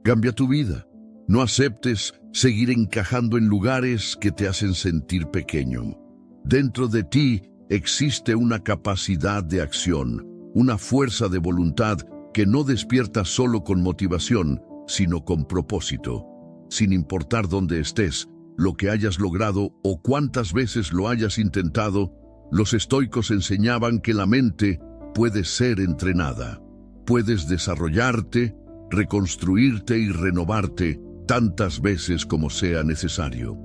Cambia tu vida. No aceptes seguir encajando en lugares que te hacen sentir pequeño. Dentro de ti existe una capacidad de acción, una fuerza de voluntad que no despierta solo con motivación, sino con propósito. Sin importar dónde estés, lo que hayas logrado o cuántas veces lo hayas intentado, los estoicos enseñaban que la mente puede ser entrenada. Puedes desarrollarte, reconstruirte y renovarte tantas veces como sea necesario.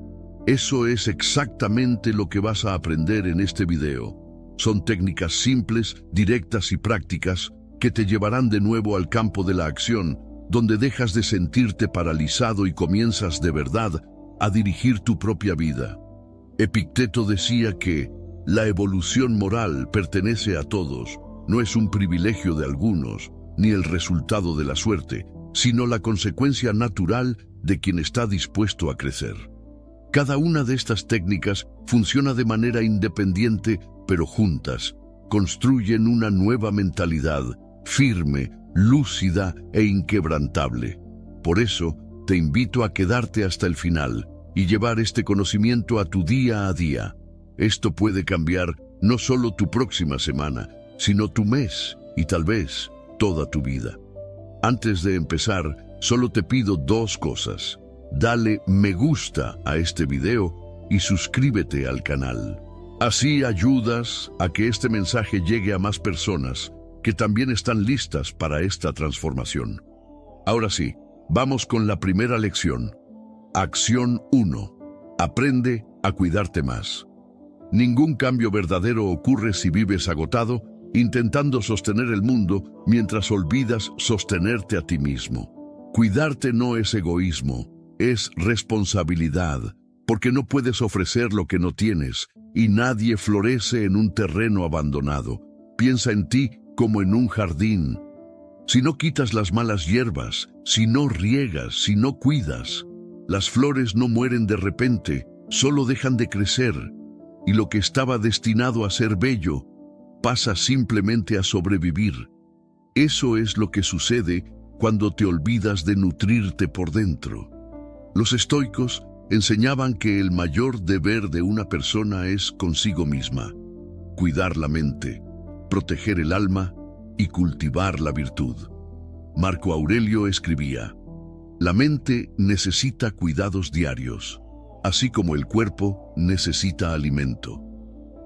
Eso es exactamente lo que vas a aprender en este video. Son técnicas simples, directas y prácticas que te llevarán de nuevo al campo de la acción, donde dejas de sentirte paralizado y comienzas de verdad a dirigir tu propia vida. Epicteto decía que la evolución moral pertenece a todos, no es un privilegio de algunos, ni el resultado de la suerte, sino la consecuencia natural de quien está dispuesto a crecer. Cada una de estas técnicas funciona de manera independiente, pero juntas construyen una nueva mentalidad, firme, lúcida e inquebrantable. Por eso, te invito a quedarte hasta el final y llevar este conocimiento a tu día a día. Esto puede cambiar no solo tu próxima semana, sino tu mes y tal vez toda tu vida. Antes de empezar, solo te pido dos cosas. Dale me gusta a este video y suscríbete al canal. Así ayudas a que este mensaje llegue a más personas que también están listas para esta transformación. Ahora sí, vamos con la primera lección. Acción 1. Aprende a cuidarte más. Ningún cambio verdadero ocurre si vives agotado, intentando sostener el mundo mientras olvidas sostenerte a ti mismo. Cuidarte no es egoísmo, es responsabilidad, porque no puedes ofrecer lo que no tienes, y nadie florece en un terreno abandonado. Piensa en ti como en un jardín. Si no quitas las malas hierbas, si no riegas, si no cuidas, las flores no mueren de repente, solo dejan de crecer, y lo que estaba destinado a ser bello pasa simplemente a sobrevivir. Eso es lo que sucede cuando te olvidas de nutrirte por dentro. Los estoicos enseñaban que el mayor deber de una persona es consigo misma, cuidar la mente, proteger el alma y cultivar la virtud. Marco Aurelio escribía: la mente necesita cuidados diarios, así como el cuerpo necesita alimento.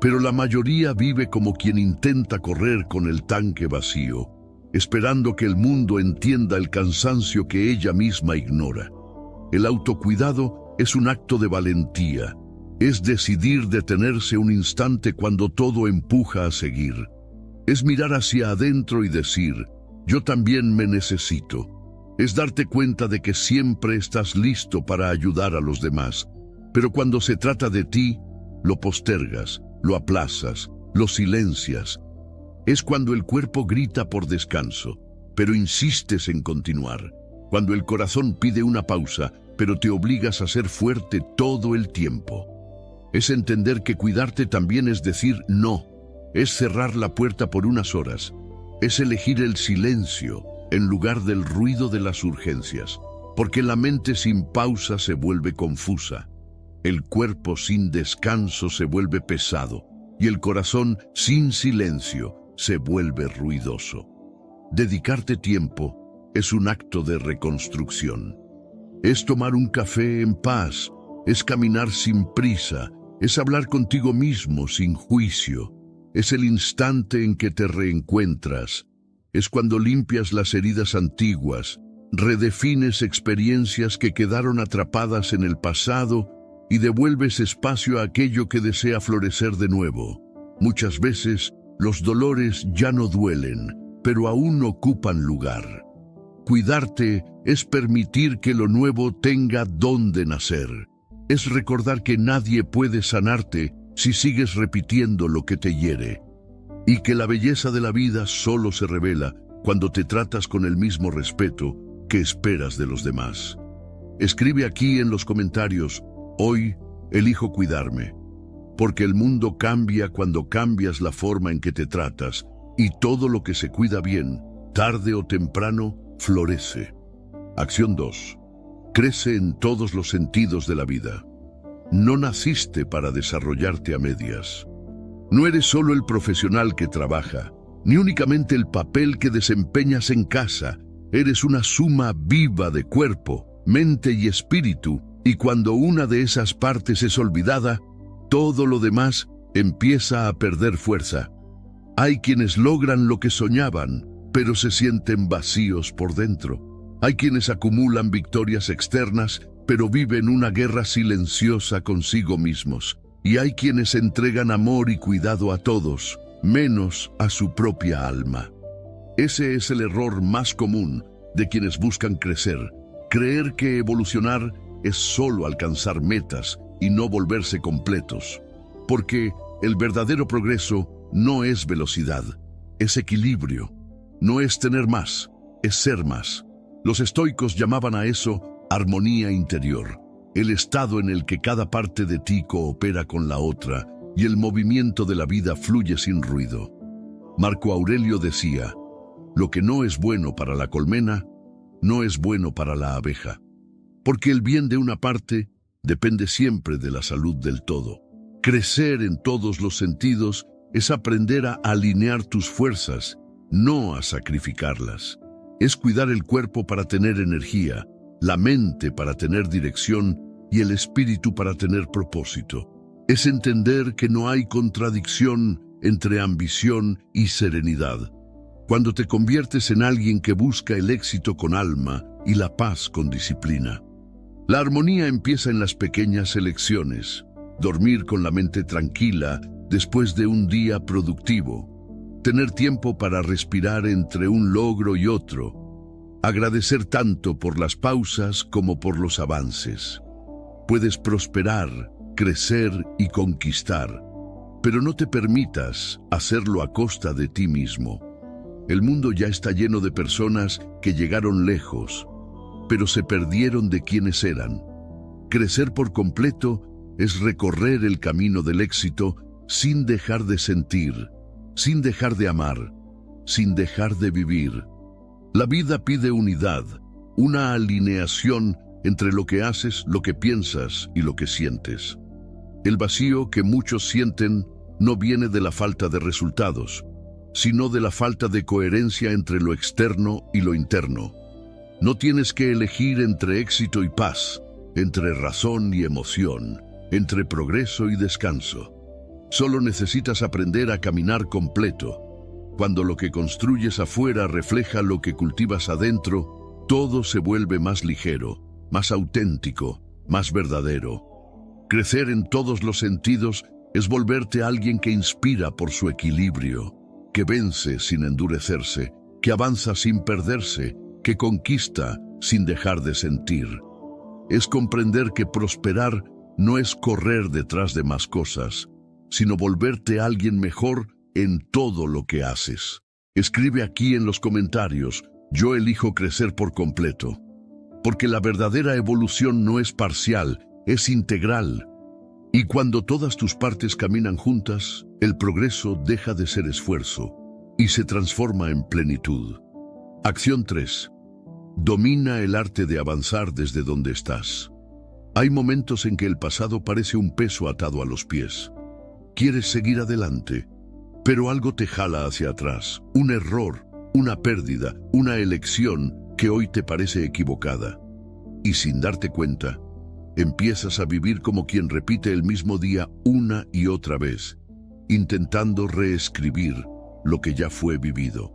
Pero la mayoría vive como quien intenta correr con el tanque vacío, esperando que el mundo entienda el cansancio que ella misma ignora. El autocuidado es un acto de valentía, es decidir detenerse un instante cuando todo empuja a seguir. Es mirar hacia adentro y decir, yo también me necesito. Es darte cuenta de que siempre estás listo para ayudar a los demás, pero cuando se trata de ti, lo postergas, lo aplazas, lo silencias. Es cuando el cuerpo grita por descanso, pero insistes en continuar. Cuando el corazón pide una pausa, pero te obligas a ser fuerte todo el tiempo. Es entender que cuidarte también es decir no. Es cerrar la puerta por unas horas. Es elegir el silencio en lugar del ruido de las urgencias, porque la mente sin pausa se vuelve confusa. El cuerpo sin descanso se vuelve pesado y el corazón sin silencio se vuelve ruidoso. Dedicarte tiempo es un acto de reconstrucción. Es tomar un café en paz, es caminar sin prisa, es hablar contigo mismo sin juicio. Es el instante en que te reencuentras. Es cuando limpias las heridas antiguas, redefines experiencias que quedaron atrapadas en el pasado y devuelves espacio a aquello que desea florecer de nuevo. Muchas veces, los dolores ya no duelen, pero aún ocupan lugar. Cuidarte es permitir que lo nuevo tenga dónde nacer. Es recordar que nadie puede sanarte si sigues repitiendo lo que te hiere, y que la belleza de la vida solo se revela cuando te tratas con el mismo respeto que esperas de los demás. Escribe aquí en los comentarios: hoy elijo cuidarme, porque el mundo cambia cuando cambias la forma en que te tratas, y todo lo que se cuida bien, tarde o temprano, florece. Acción 2. Crece en todos los sentidos de la vida. No naciste para desarrollarte a medias. No eres solo el profesional que trabaja, ni únicamente el papel que desempeñas en casa. Eres una suma viva de cuerpo, mente y espíritu, y cuando una de esas partes es olvidada, todo lo demás empieza a perder fuerza. Hay quienes logran lo que soñaban, pero se sienten vacíos por dentro. Hay quienes acumulan victorias externas, pero viven una guerra silenciosa consigo mismos. Y hay quienes entregan amor y cuidado a todos, menos a su propia alma. Ese es el error más común de quienes buscan crecer. Creer que evolucionar es solo alcanzar metas y no volverse completos. Porque el verdadero progreso no es velocidad, es equilibrio. No es tener más, es ser más. Los estoicos llamaban a eso armonía interior, el estado en el que cada parte de ti coopera con la otra y el movimiento de la vida fluye sin ruido. Marco Aurelio decía, lo que no es bueno para la colmena, no es bueno para la abeja, porque el bien de una parte depende siempre de la salud del todo. Crecer en todos los sentidos es aprender a alinear tus fuerzas, no a sacrificarlas. Es cuidar el cuerpo para tener energía, la mente para tener dirección y el espíritu para tener propósito. Es entender que no hay contradicción entre ambición y serenidad. Cuando te conviertes en alguien que busca el éxito con alma y la paz con disciplina. La armonía empieza en las pequeñas elecciones. Dormir con la mente tranquila después de un día productivo. Tener tiempo para respirar entre un logro y otro. Agradecer tanto por las pausas como por los avances. Puedes prosperar, crecer y conquistar, pero no te permitas hacerlo a costa de ti mismo. El mundo ya está lleno de personas que llegaron lejos, pero se perdieron de quienes eran. Crecer por completo es recorrer el camino del éxito sin dejar de sentir, sin dejar de amar, sin dejar de vivir. La vida pide unidad, una alineación entre lo que haces, lo que piensas y lo que sientes. El vacío que muchos sienten no viene de la falta de resultados, sino de la falta de coherencia entre lo externo y lo interno. No tienes que elegir entre éxito y paz, entre razón y emoción, entre progreso y descanso. Solo necesitas aprender a caminar completo. Cuando lo que construyes afuera refleja lo que cultivas adentro, todo se vuelve más ligero, más auténtico, más verdadero. Crecer en todos los sentidos es volverte alguien que inspira por su equilibrio, que vence sin endurecerse, que avanza sin perderse, que conquista sin dejar de sentir. Es comprender que prosperar no es correr detrás de más cosas, sino volverte alguien mejor en todo lo que haces. Escribe aquí en los comentarios, yo elijo crecer por completo. Porque la verdadera evolución no es parcial, es integral. Y cuando todas tus partes caminan juntas, el progreso deja de ser esfuerzo y se transforma en plenitud. Acción 3. Domina el arte de avanzar desde donde estás. Hay momentos en que el pasado parece un peso atado a los pies. Quieres seguir adelante, pero algo te jala hacia atrás. Un error, una pérdida, una elección que hoy te parece equivocada. Y sin darte cuenta, empiezas a vivir como quien repite el mismo día una y otra vez, intentando reescribir lo que ya fue vivido.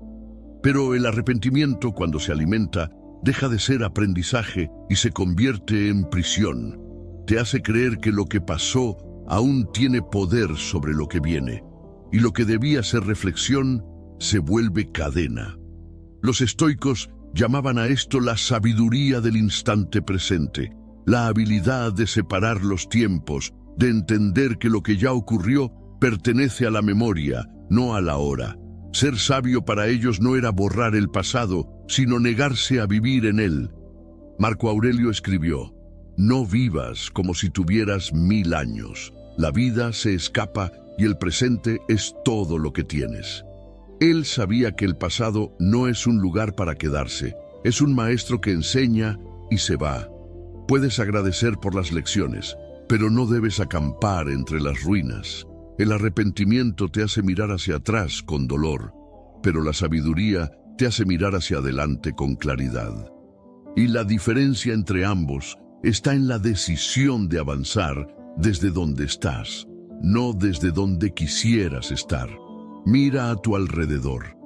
Pero el arrepentimiento, cuando se alimenta, deja de ser aprendizaje y se convierte en prisión. Te hace creer que lo que pasó aún tiene poder sobre lo que viene, y lo que debía ser reflexión se vuelve cadena. Los estoicos llamaban a esto la sabiduría del instante presente, la habilidad de separar los tiempos, de entender que lo que ya ocurrió pertenece a la memoria, no a la hora. Ser sabio para ellos no era borrar el pasado, sino negarse a vivir en él. Marco Aurelio escribió, no vivas como si tuvieras 1000 años. La vida se escapa y el presente es todo lo que tienes. Él sabía que el pasado no es un lugar para quedarse, Es un maestro que enseña y se va. Puedes agradecer por las lecciones, pero no debes acampar entre las ruinas. El arrepentimiento te hace mirar hacia atrás con dolor, pero la sabiduría te hace mirar hacia adelante con claridad. Y la diferencia entre ambos está en la decisión de avanzar desde donde estás, no desde donde quisieras estar. Mira a tu alrededor.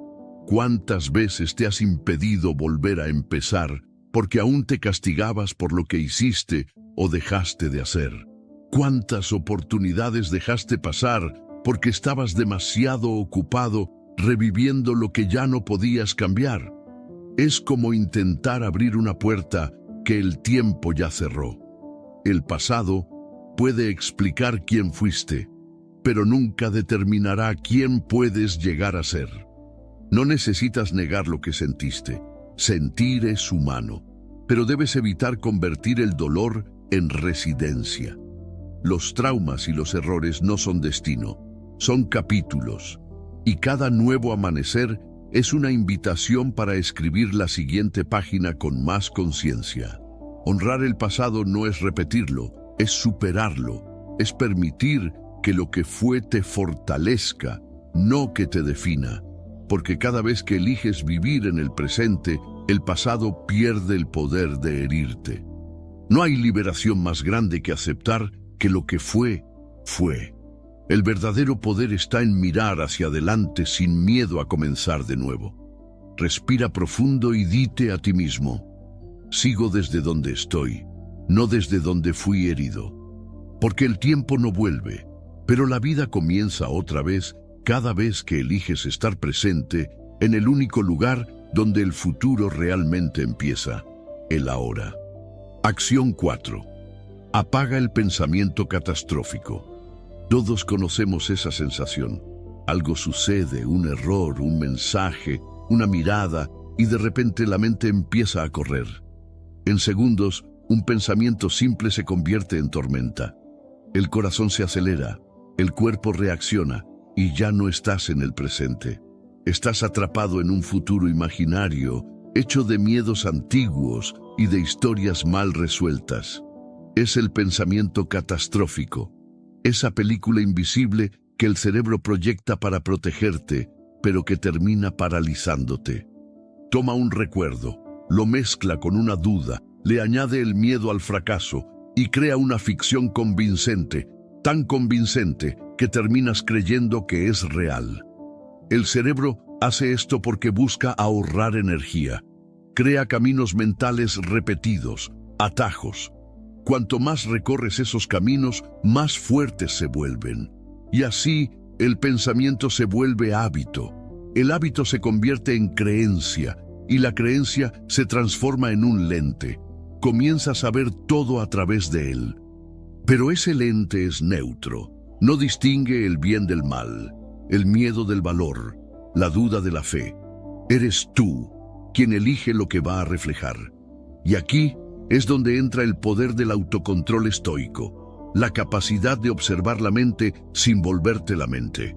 ¿Cuántas veces te has impedido volver a empezar porque aún te castigabas por lo que hiciste o dejaste de hacer? ¿Cuántas oportunidades dejaste pasar porque estabas demasiado ocupado reviviendo lo que ya no podías cambiar? Es como intentar abrir una puerta que el tiempo ya cerró. El pasado puede explicar quién fuiste, pero nunca determinará quién puedes llegar a ser. No necesitas negar lo que sentiste. Sentir es humano, pero debes evitar convertir el dolor en residencia. Los traumas y los errores no son destino, son capítulos, y cada nuevo amanecer es una invitación para escribir la siguiente página con más conciencia. Honrar el pasado no es repetirlo, es superarlo, es permitir que lo que fue te fortalezca, no que te defina, porque cada vez que eliges vivir en el presente, el pasado pierde el poder de herirte. No hay liberación más grande que aceptar que lo que fue, fue. El verdadero poder está en mirar hacia adelante sin miedo a comenzar de nuevo. Respira profundo y dite a ti mismo: sigo desde donde estoy, no desde donde fui herido. Porque el tiempo no vuelve, pero la vida comienza otra vez cada vez que eliges estar presente en el único lugar donde el futuro realmente empieza, el ahora. Acción 4. Apaga el pensamiento catastrófico. Todos conocemos esa sensación. Algo sucede, un error, un mensaje, una mirada, y de repente la mente empieza a correr. En segundos, un pensamiento simple se convierte en tormenta. El corazón se acelera, el cuerpo reacciona, y ya no estás en el presente. Estás atrapado en un futuro imaginario, hecho de miedos antiguos y de historias mal resueltas. Es el pensamiento catastrófico, esa película invisible que el cerebro proyecta para protegerte, pero que termina paralizándote. Toma un recuerdo, lo mezcla con una duda, le añade el miedo al fracaso y crea una ficción convincente, tan convincente que terminas creyendo que es real. El cerebro hace esto porque busca ahorrar energía. Crea caminos mentales repetidos, atajos. Cuanto más recorres esos caminos, más fuertes se vuelven. Y así, el pensamiento se vuelve hábito. El hábito se convierte en creencia, y la creencia se transforma en un lente. Comienzas a ver todo a través de él. Pero ese lente es neutro. No distingue el bien del mal, el miedo del valor, la duda de la fe. Eres tú quien elige lo que va a reflejar. Y aquí es donde entra el poder del autocontrol estoico, la capacidad de observar la mente sin volverte la mente.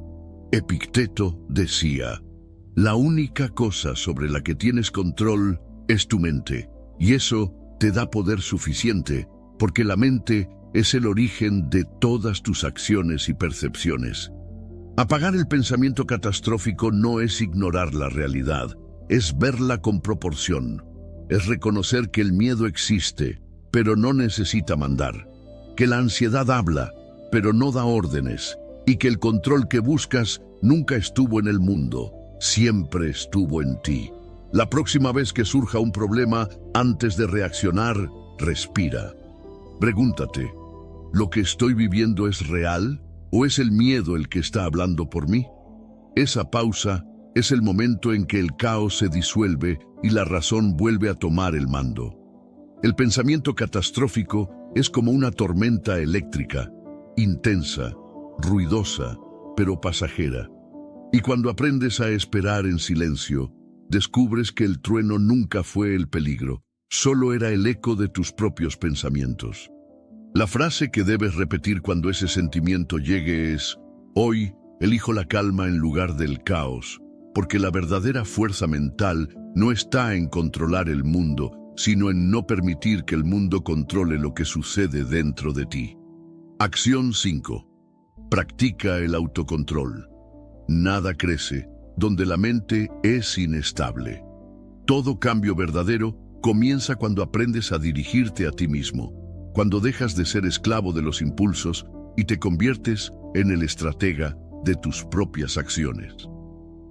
Epicteto decía: la única cosa sobre la que tienes control es tu mente, y eso te da poder suficiente, porque la mente es el origen de todas tus acciones y percepciones. Apagar el pensamiento catastrófico no es ignorar la realidad, es verla con proporción. Es reconocer que el miedo existe, pero no necesita mandar. Que la ansiedad habla, pero no da órdenes. Y que el control que buscas nunca estuvo en el mundo, siempre estuvo en ti. La próxima vez que surja un problema, antes de reaccionar, respira. Pregúntate: ¿lo que estoy viviendo es real o es el miedo el que está hablando por mí? Esa pausa es el momento en que el caos se disuelve y la razón vuelve a tomar el mando. El pensamiento catastrófico es como una tormenta eléctrica, intensa, ruidosa, pero pasajera. Y cuando aprendes a esperar en silencio, descubres que el trueno nunca fue el peligro, solo era el eco de tus propios pensamientos. La frase que debes repetir cuando ese sentimiento llegue es: hoy elijo la calma en lugar del caos. porque la verdadera fuerza mental no está en controlar el mundo, sino en no permitir que el mundo controle lo que sucede dentro de ti. Acción 5. Practica el autocontrol. Nada crece donde la mente es inestable. Todo cambio verdadero comienza cuando aprendes a dirigirte a ti mismo, cuando dejas de ser esclavo de los impulsos y te conviertes en el estratega de tus propias acciones.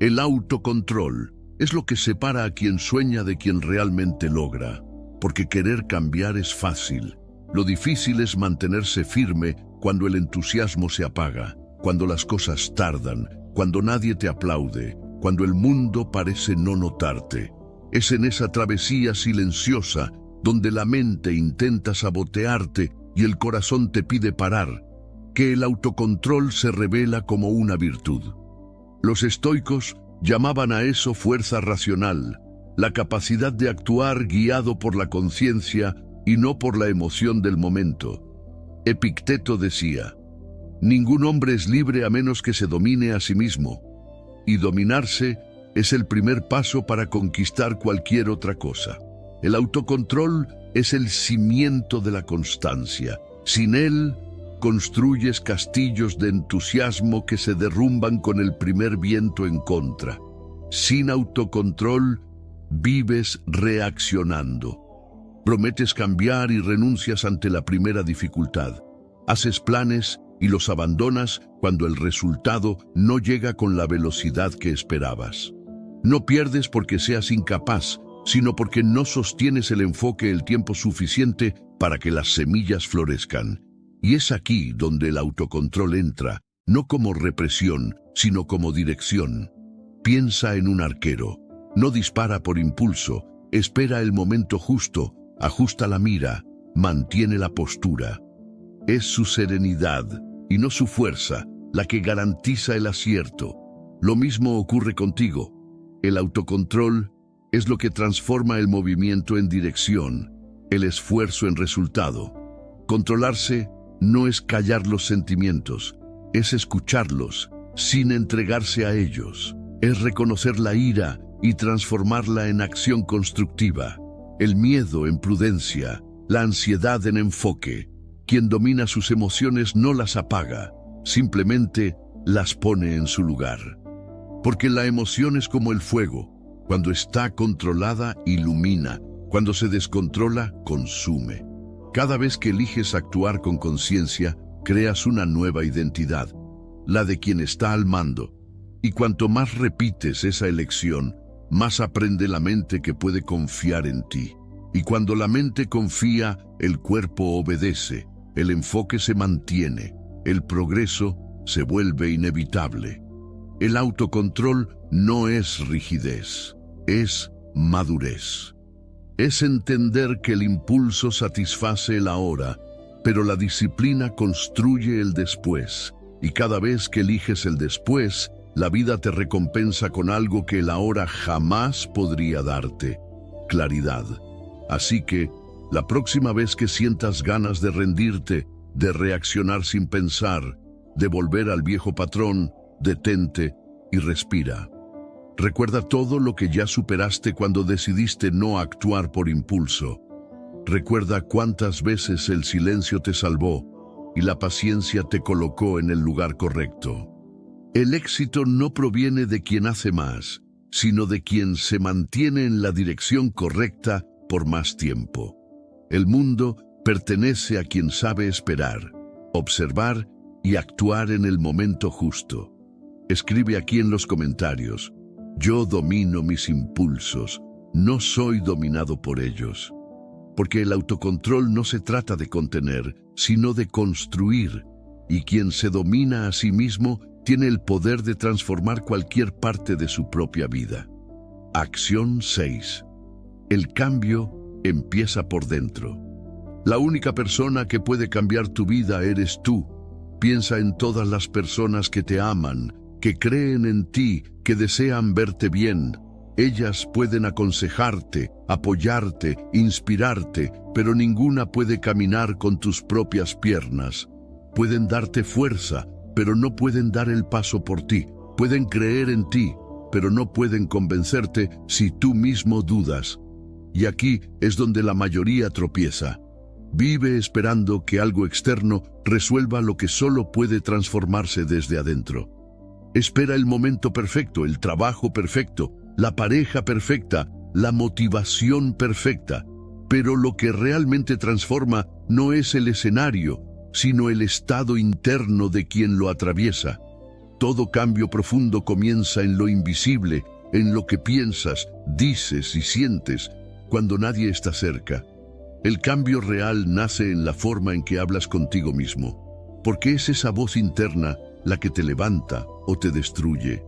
El autocontrol es lo que separa a quien sueña de quien realmente logra, porque querer cambiar es fácil. Lo difícil es mantenerse firme cuando el entusiasmo se apaga, cuando las cosas tardan, cuando nadie te aplaude, cuando el mundo parece no notarte. Es en esa travesía silenciosa donde la mente intenta sabotearte y el corazón te pide parar, que el autocontrol se revela como una virtud. Los estoicos llamaban a eso fuerza racional, la capacidad de actuar guiado por la conciencia y no por la emoción del momento. Epicteto decía: ningún hombre es libre a menos que se domine a sí mismo, y dominarse es el primer paso para conquistar cualquier otra cosa. El autocontrol es el cimiento de la constancia. Sin él, construyes castillos de entusiasmo que se derrumban con el primer viento en contra. Sin autocontrol, vives reaccionando. Prometes cambiar y renuncias ante la primera dificultad. Haces planes y los abandonas cuando el resultado no llega con la velocidad que esperabas. No pierdes porque seas incapaz, sino porque no sostienes el enfoque el tiempo suficiente para que las semillas florezcan. Y es aquí donde el autocontrol entra, no como represión, sino como dirección. Piensa en un arquero. No dispara por impulso, espera el momento justo, ajusta la mira, mantiene la postura. Es su serenidad, y no su fuerza, la que garantiza el acierto. Lo mismo ocurre contigo. El autocontrol es lo que transforma el movimiento en dirección, el esfuerzo en resultado. Controlarse no es callar los sentimientos, es escucharlos sin entregarse a ellos. Es reconocer la ira y transformarla en acción constructiva, el miedo en prudencia, la ansiedad en enfoque. Quien domina sus emociones no las apaga, simplemente las pone en su lugar. Porque la emoción es como el fuego: cuando está controlada, ilumina; cuando se descontrola, consume. Cada vez que eliges actuar con conciencia, creas una nueva identidad, la de quien está al mando. Y cuanto más repites esa elección, más aprende la mente que puede confiar en ti. Y cuando la mente confía, el cuerpo obedece, el enfoque se mantiene, el progreso se vuelve inevitable. El autocontrol no es rigidez, es madurez. Es entender que el impulso satisface el ahora, pero la disciplina construye el después. Y cada vez que eliges el después, la vida te recompensa con algo que el ahora jamás podría darte: claridad. Así que, la próxima vez que sientas ganas de rendirte, de reaccionar sin pensar, de volver al viejo patrón, detente y respira. Recuerda todo lo que ya superaste cuando decidiste no actuar por impulso. Recuerda cuántas veces el silencio te salvó y la paciencia te colocó en el lugar correcto. El éxito no proviene de quien hace más, sino de quien se mantiene en la dirección correcta por más tiempo. El mundo pertenece a quien sabe esperar, observar y actuar en el momento justo. Escribe aquí en los comentarios: yo domino mis impulsos, no soy dominado por ellos. Porque el autocontrol no se trata de contener, sino de construir. Y quien se domina a sí mismo tiene el poder de transformar cualquier parte de su propia vida. Acción 6. El cambio empieza por dentro. La única persona que puede cambiar tu vida eres tú. Piensa en todas las personas que te aman, que creen en ti, que desean verte bien. Ellas pueden aconsejarte, apoyarte, inspirarte, pero ninguna puede caminar con tus propias piernas. Pueden darte fuerza, pero no pueden dar el paso por ti. Pueden creer en ti, pero no pueden convencerte si tú mismo dudas. Y aquí es donde la mayoría tropieza. Vive esperando que algo externo resuelva lo que solo puede transformarse desde adentro. Espera el momento perfecto, el trabajo perfecto, la pareja perfecta, la motivación perfecta. Pero lo que realmente transforma no es el escenario, sino el estado interno de quien lo atraviesa. Todo cambio profundo comienza en lo invisible, en lo que piensas, dices y sientes cuando nadie está cerca. El cambio real nace en la forma en que hablas contigo mismo, porque es esa voz interna la que te levanta o te destruye,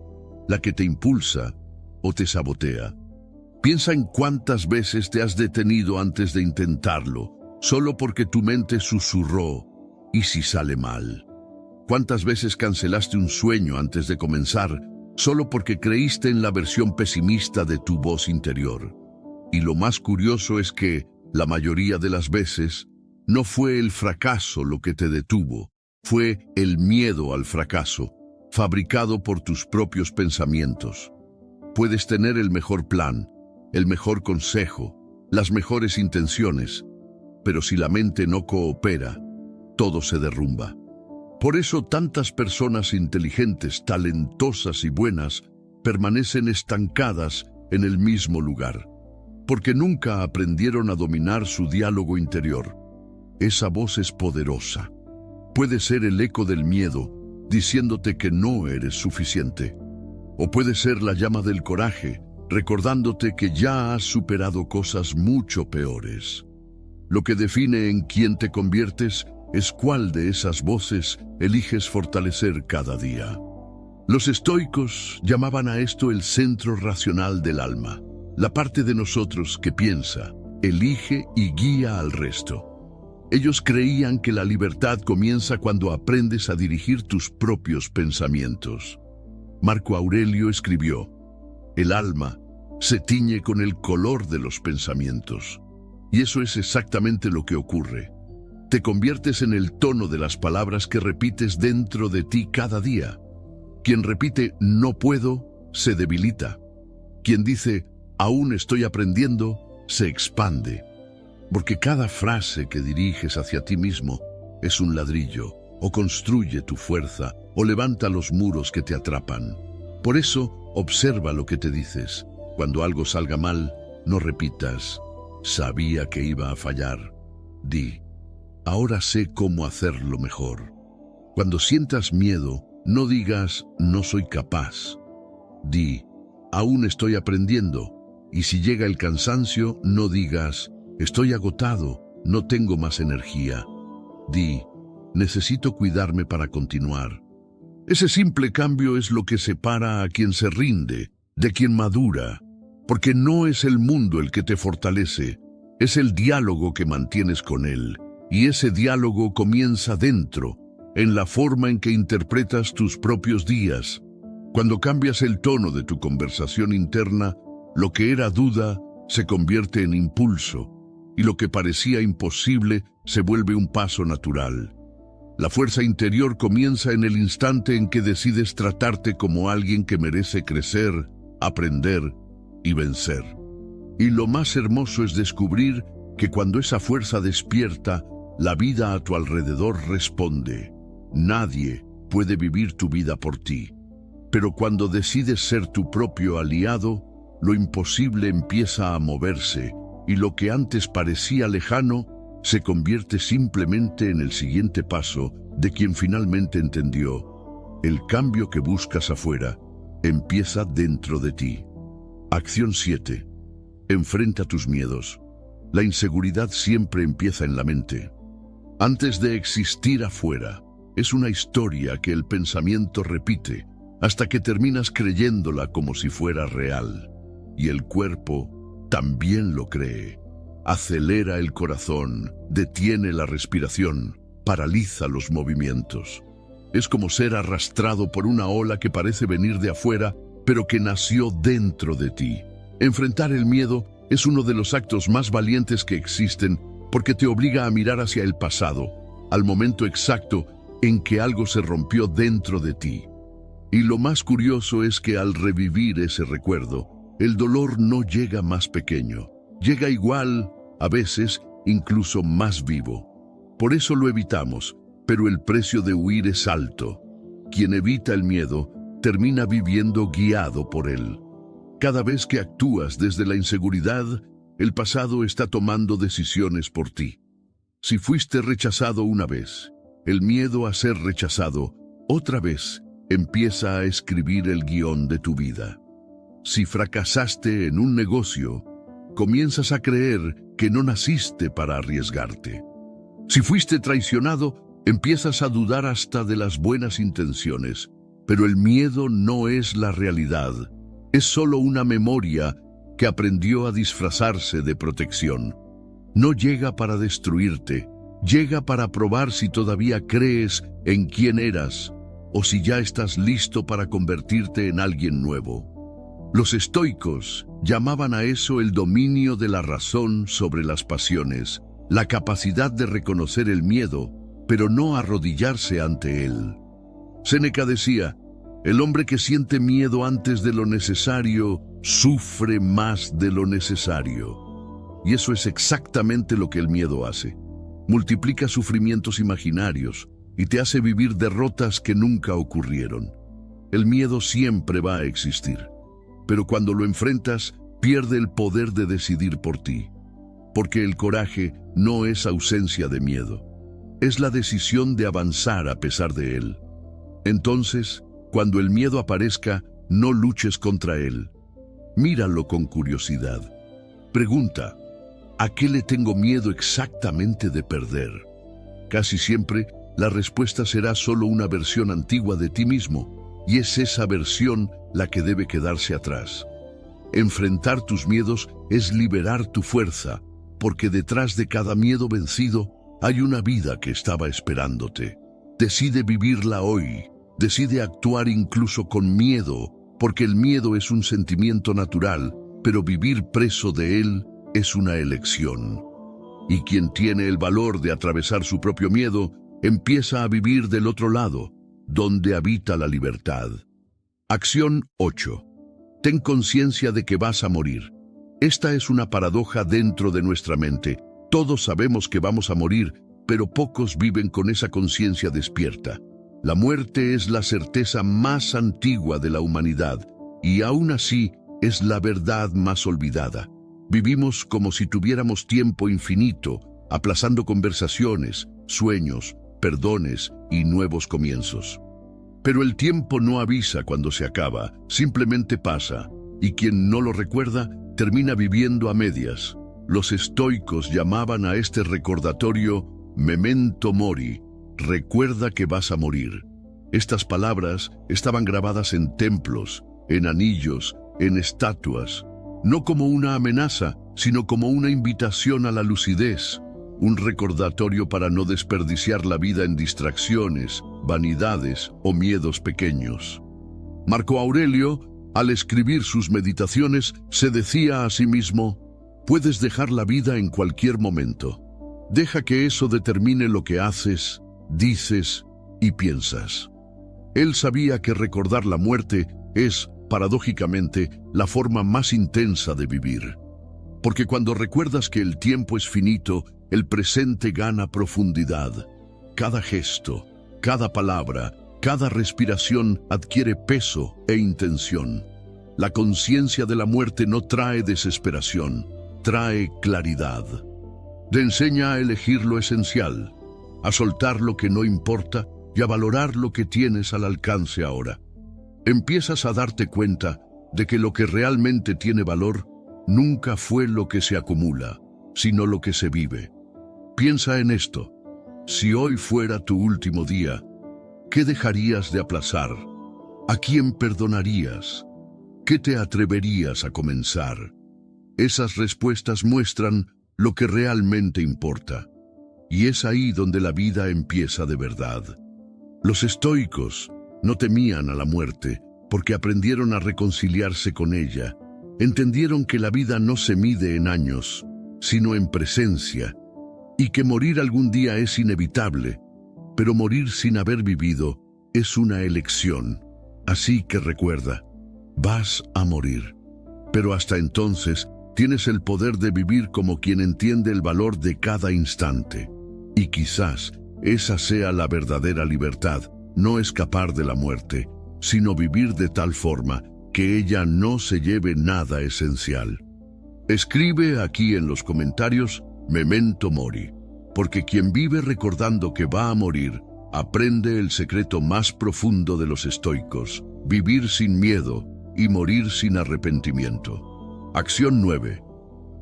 la que te impulsa o te sabotea. Piensa en cuántas veces te has detenido antes de intentarlo, solo porque tu mente susurró, ¿y si sale mal? ¿Cuántas veces cancelaste un sueño antes de comenzar, solo porque creíste en la versión pesimista de tu voz interior? Y lo más curioso es que, la mayoría de las veces, no fue el fracaso lo que te detuvo, fue el miedo al fracaso, fabricado por tus propios pensamientos. Puedes tener el mejor plan, el mejor consejo, las mejores intenciones, pero si la mente no coopera, todo se derrumba. Por eso tantas personas inteligentes, talentosas y buenas permanecen estancadas en el mismo lugar, porque nunca aprendieron a dominar su diálogo interior. Esa voz es poderosa. Puede ser el eco del miedo, diciéndote que no eres suficiente. O puede ser la llama del coraje, recordándote que ya has superado cosas mucho peores. Lo que define en quién te conviertes es cuál de esas voces eliges fortalecer cada día. Los estoicos llamaban a esto el centro racional del alma, la parte de nosotros que piensa, elige y guía al resto. Ellos creían que la libertad comienza cuando aprendes a dirigir tus propios pensamientos. Marco Aurelio escribió, el alma se tiñe con el color de los pensamientos. Y eso es exactamente lo que ocurre. Te conviertes en el tono de las palabras que repites dentro de ti cada día. Quien repite no puedo, se debilita. Quien dice aún estoy aprendiendo, se expande. Porque cada frase que diriges hacia ti mismo es un ladrillo, o construye tu fuerza, o levanta los muros que te atrapan. Por eso, observa lo que te dices. Cuando algo salga mal, no repitas, sabía que iba a fallar. Di, ahora sé cómo hacerlo mejor. Cuando sientas miedo, no digas, no soy capaz. Di, aún estoy aprendiendo. Y si llega el cansancio, no digas, estoy agotado, no tengo más energía. Di, necesito cuidarme para continuar. Ese simple cambio es lo que separa a quien se rinde de quien madura, porque no es el mundo el que te fortalece, es el diálogo que mantienes con él, y ese diálogo comienza dentro, en la forma en que interpretas tus propios días. Cuando cambias el tono de tu conversación interna, lo que era duda se convierte en impulso, y lo que parecía imposible se vuelve un paso natural. La fuerza interior comienza en el instante en que decides tratarte como alguien que merece crecer, aprender y vencer. Y lo más hermoso es descubrir que cuando esa fuerza despierta, la vida a tu alrededor responde. Nadie puede vivir tu vida por ti. Pero cuando decides ser tu propio aliado, lo imposible empieza a moverse y lo que antes parecía lejano se convierte simplemente en el siguiente paso de quien finalmente entendió. El cambio que buscas afuera empieza dentro de ti. Acción 7. Enfrenta tus miedos. La inseguridad siempre empieza en la mente. Antes de existir afuera, es una historia que el pensamiento repite hasta que terminas creyéndola como si fuera real. Y el cuerpo también lo cree. Acelera el corazón, detiene la respiración, paraliza los movimientos. Es como ser arrastrado por una ola que parece venir de afuera, pero que nació dentro de ti. Enfrentar el miedo es uno de los actos más valientes que existen porque te obliga a mirar hacia el pasado, al momento exacto en que algo se rompió dentro de ti. Y lo más curioso es que al revivir ese recuerdo, el dolor no llega más pequeño, llega igual, a veces incluso más vivo. Por eso lo evitamos, pero el precio de huir es alto. Quien evita el miedo termina viviendo guiado por él. Cada vez que actúas desde la inseguridad, el pasado está tomando decisiones por ti. Si fuiste rechazado una vez, el miedo a ser rechazado otra vez empieza a escribir el guión de tu vida. Si fracasaste en un negocio, comienzas a creer que no naciste para arriesgarte. Si fuiste traicionado, empiezas a dudar hasta de las buenas intenciones. Pero el miedo no es la realidad, es solo una memoria que aprendió a disfrazarse de protección. No llega para destruirte, llega para probar si todavía crees en quién eras o si ya estás listo para convertirte en alguien nuevo. Los estoicos llamaban a eso el dominio de la razón sobre las pasiones, la capacidad de reconocer el miedo, pero no arrodillarse ante él. Séneca decía, el hombre que siente miedo antes de lo necesario, sufre más de lo necesario. Y eso es exactamente lo que el miedo hace. Multiplica sufrimientos imaginarios y te hace vivir derrotas que nunca ocurrieron. El miedo siempre va a existir, pero cuando lo enfrentas, pierde el poder de decidir por ti. Porque el coraje no es ausencia de miedo, es la decisión de avanzar a pesar de él. Entonces, cuando el miedo aparezca, no luches contra él. Míralo con curiosidad. Pregunta, ¿a qué le tengo miedo exactamente de perder? Casi siempre, la respuesta será solo una versión antigua de ti mismo, y es esa versión la que debe quedarse atrás. Enfrentar tus miedos es liberar tu fuerza, porque detrás de cada miedo vencido hay una vida que estaba esperándote. Decide vivirla hoy. Decide actuar incluso con miedo, porque el miedo es un sentimiento natural, pero vivir preso de él es una elección. Y quien tiene el valor de atravesar su propio miedo, empieza a vivir del otro lado, donde habita la libertad. Acción 8. Ten conciencia de que vas a morir. Esta es una paradoja dentro de nuestra mente. Todos sabemos que vamos a morir, pero pocos viven con esa conciencia despierta. La muerte es la certeza más antigua de la humanidad, y aún así es la verdad más olvidada. Vivimos como si tuviéramos tiempo infinito, aplazando conversaciones, sueños, perdones y nuevos comienzos. Pero el tiempo no avisa cuando se acaba, simplemente pasa, y quien no lo recuerda termina viviendo a medias. Los estoicos llamaban a este recordatorio memento mori, recuerda que vas a morir. Estas palabras estaban grabadas en templos, en anillos, en estatuas, no como una amenaza, sino como una invitación a la lucidez, un recordatorio para no desperdiciar la vida en distracciones, vanidades o miedos pequeños. Marco Aurelio, al escribir sus meditaciones, se decía a sí mismo, puedes dejar la vida en cualquier momento. Deja que eso determine lo que haces, dices y piensas. Él sabía que recordar la muerte es, paradójicamente, la forma más intensa de vivir. Porque cuando recuerdas que el tiempo es finito, el presente gana profundidad. Cada gesto, cada palabra, cada respiración adquiere peso e intención. La conciencia de la muerte no trae desesperación, trae claridad. Te enseña a elegir lo esencial, a soltar lo que no importa y a valorar lo que tienes al alcance ahora. Empiezas a darte cuenta de que lo que realmente tiene valor nunca fue lo que se acumula, sino lo que se vive. Piensa en esto. Si hoy fuera tu último día, ¿qué dejarías de aplazar? ¿A quién perdonarías? ¿Qué te atreverías a comenzar? Esas respuestas muestran lo que realmente importa. Y es ahí donde la vida empieza de verdad. Los estoicos no temían a la muerte porque aprendieron a reconciliarse con ella. Entendieron que la vida no se mide en años, sino en presencia, y que morir algún día es inevitable, pero morir sin haber vivido es una elección. Así que recuerda, vas a morir. Pero hasta entonces, tienes el poder de vivir como quien entiende el valor de cada instante. Y quizás esa sea la verdadera libertad, no escapar de la muerte, sino vivir de tal forma que ella no se lleve nada esencial. Escribe aquí en los comentarios Memento Mori, porque quien vive recordando que va a morir, aprende el secreto más profundo de los estoicos, vivir sin miedo y morir sin arrepentimiento. Acción 9.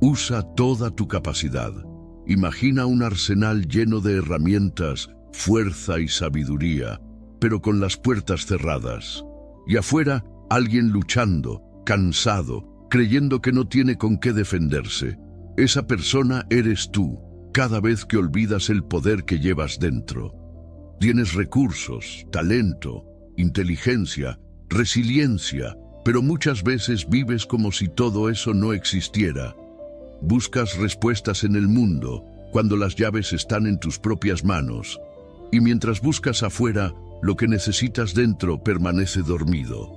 Usa toda tu capacidad. Imagina un arsenal lleno de herramientas, fuerza y sabiduría, pero con las puertas cerradas. Y afuera, alguien luchando, cansado, creyendo que no tiene con qué defenderse. Esa persona eres tú, cada vez que olvidas el poder que llevas dentro. Tienes recursos, talento, inteligencia, resiliencia, pero muchas veces vives como si todo eso no existiera. Buscas respuestas en el mundo, cuando las llaves están en tus propias manos. Y mientras buscas afuera, lo que necesitas dentro permanece dormido.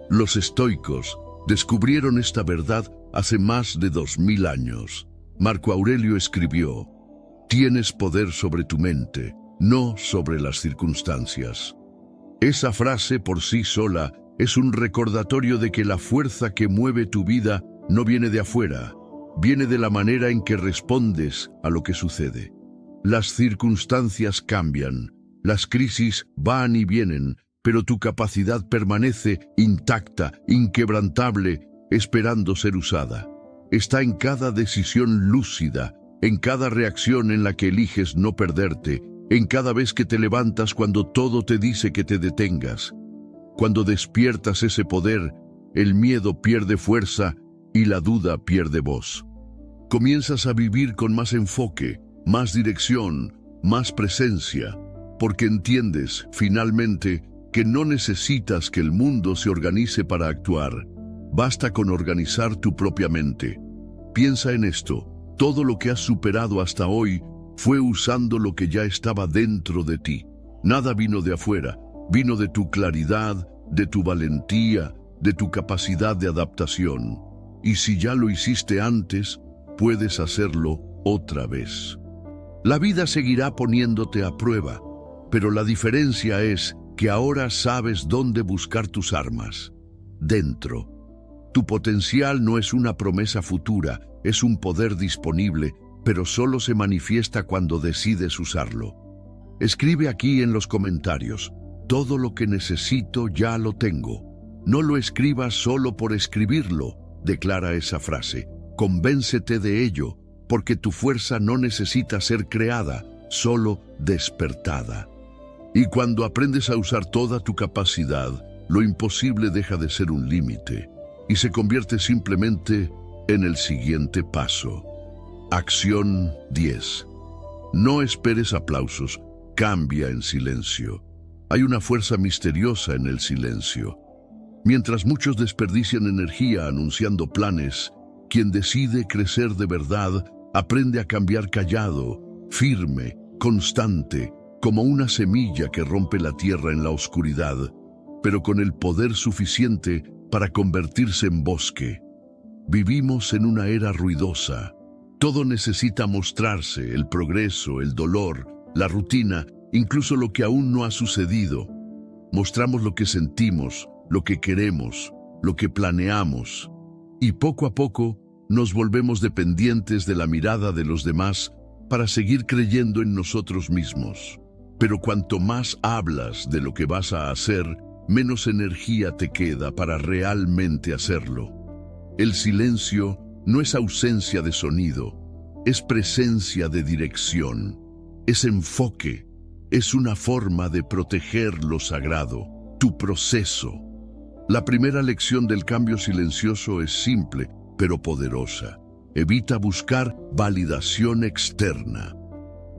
Los estoicos descubrieron esta verdad hace más de 2000 años. Marco Aurelio escribió: «Tienes poder sobre tu mente, no sobre las circunstancias». Esa frase por sí sola es un recordatorio de que la fuerza que mueve tu vida no viene de afuera, viene de la manera en que respondes a lo que sucede. Las circunstancias cambian, las crisis van y vienen, pero tu capacidad permanece intacta, inquebrantable, esperando ser usada. Está en cada decisión lúcida, en cada reacción en la que eliges no perderte, en cada vez que te levantas cuando todo te dice que te detengas. Cuando despiertas ese poder, el miedo pierde fuerza y la duda pierde voz. Comienzas a vivir con más enfoque, más dirección, más presencia, porque entiendes, finalmente, que no necesitas que el mundo se organice para actuar. Basta con organizar tu propia mente. Piensa en esto: todo lo que has superado hasta hoy fue usando lo que ya estaba dentro de ti. Nada vino de afuera, vino de tu claridad, de tu valentía, de tu capacidad de adaptación. Y si ya lo hiciste antes, puedes hacerlo otra vez. La vida seguirá poniéndote a prueba, pero la diferencia es que ahora sabes dónde buscar tus armas. Dentro. Tu potencial no es una promesa futura, es un poder disponible, pero solo se manifiesta cuando decides usarlo. Escribe aquí en los comentarios: todo lo que necesito ya lo tengo. No lo escribas solo por escribirlo, declara esa frase. Convéncete de ello, porque tu fuerza no necesita ser creada, solo despertada. Y cuando aprendes a usar toda tu capacidad, lo imposible deja de ser un límite y se convierte simplemente en el siguiente paso. Acción 10. No esperes aplausos, cambia en silencio. Hay una fuerza misteriosa en el silencio. Mientras muchos desperdician energía anunciando planes, quien decide crecer de verdad aprende a cambiar callado, firme, constante, como una semilla que rompe la tierra en la oscuridad, pero con el poder suficiente para convertirse en bosque. Vivimos en una era ruidosa. Todo necesita mostrarse: el progreso, el dolor, la rutina, incluso lo que aún no ha sucedido. Mostramos lo que sentimos, lo que queremos, lo que planeamos. Y poco a poco nos volvemos dependientes de la mirada de los demás para seguir creyendo en nosotros mismos. Pero cuanto más hablas de lo que vas a hacer, menos energía te queda para realmente hacerlo. El silencio no es ausencia de sonido, es presencia de dirección, es enfoque, es una forma de proteger lo sagrado, tu proceso. La primera lección del cambio silencioso es simple, pero poderosa. Evita buscar validación externa.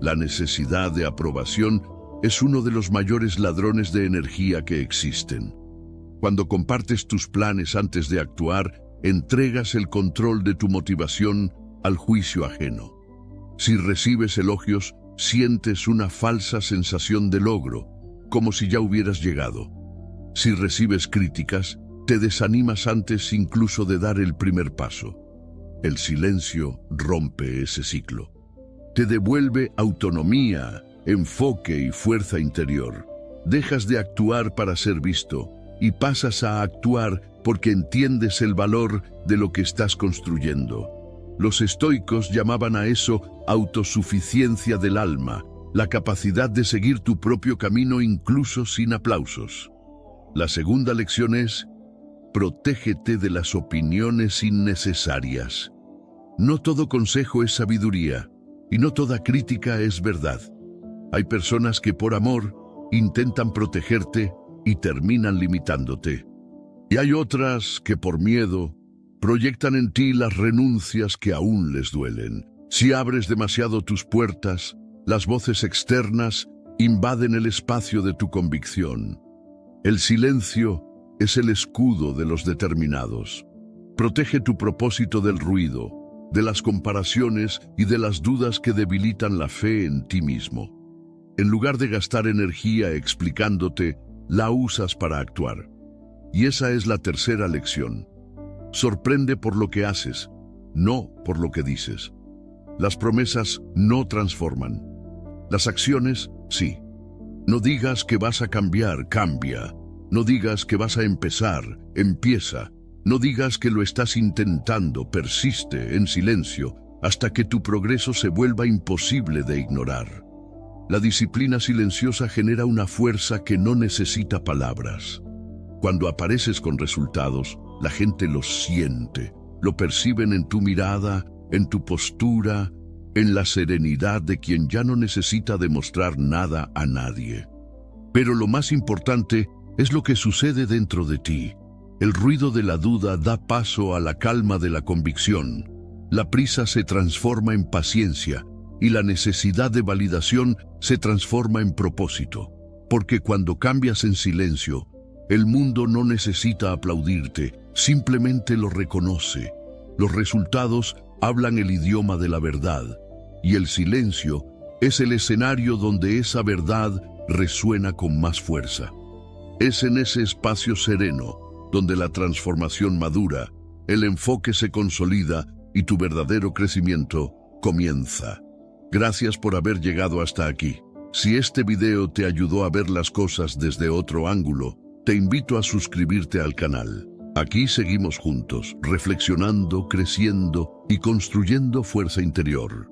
La necesidad de aprobación es uno de los mayores ladrones de energía que existen. Cuando compartes tus planes antes de actuar, entregas el control de tu motivación al juicio ajeno. Si recibes elogios, sientes una falsa sensación de logro, como si ya hubieras llegado. Si recibes críticas, te desanimas antes incluso de dar el primer paso. El silencio rompe ese ciclo. Te devuelve autonomía, enfoque y fuerza interior. Dejas de actuar para ser visto y pasas a actuar porque entiendes el valor de lo que estás construyendo. Los estoicos llamaban a eso autosuficiencia del alma, la capacidad de seguir tu propio camino incluso sin aplausos. La segunda lección es: protégete de las opiniones innecesarias. No todo consejo es sabiduría y no toda crítica es verdad. Hay personas que por amor intentan protegerte y terminan limitándote. Y hay otras que por miedo proyectan en ti las renuncias que aún les duelen. Si abres demasiado tus puertas, las voces externas invaden el espacio de tu convicción. El silencio es el escudo de los determinados. Protege tu propósito del ruido, de las comparaciones y de las dudas que debilitan la fe en ti mismo. En lugar de gastar energía explicándote, la usas para actuar. Y esa es la tercera lección. Sorprende por lo que haces, no por lo que dices. Las promesas no transforman. Las acciones, sí. No digas que vas a cambiar, cambia. No digas que vas a empezar, empieza. No digas que lo estás intentando, persiste en silencio hasta que tu progreso se vuelva imposible de ignorar. La disciplina silenciosa genera una fuerza que no necesita palabras. Cuando apareces con resultados, la gente lo siente, lo perciben en tu mirada, en tu postura, en la serenidad de quien ya no necesita demostrar nada a nadie. Pero lo más importante es lo que sucede dentro de ti. El ruido de la duda da paso a la calma de la convicción. La prisa se transforma en paciencia y la necesidad de validación se transforma en propósito. Porque cuando cambias en silencio, el mundo no necesita aplaudirte, simplemente lo reconoce. Los resultados hablan el idioma de la verdad, y el silencio es el escenario donde esa verdad resuena con más fuerza. Es en ese espacio sereno donde la transformación madura, el enfoque se consolida y tu verdadero crecimiento comienza. Gracias por haber llegado hasta aquí. Si este video te ayudó a ver las cosas desde otro ángulo, te invito a suscribirte al canal. Aquí seguimos juntos, reflexionando, creciendo y construyendo fuerza interior.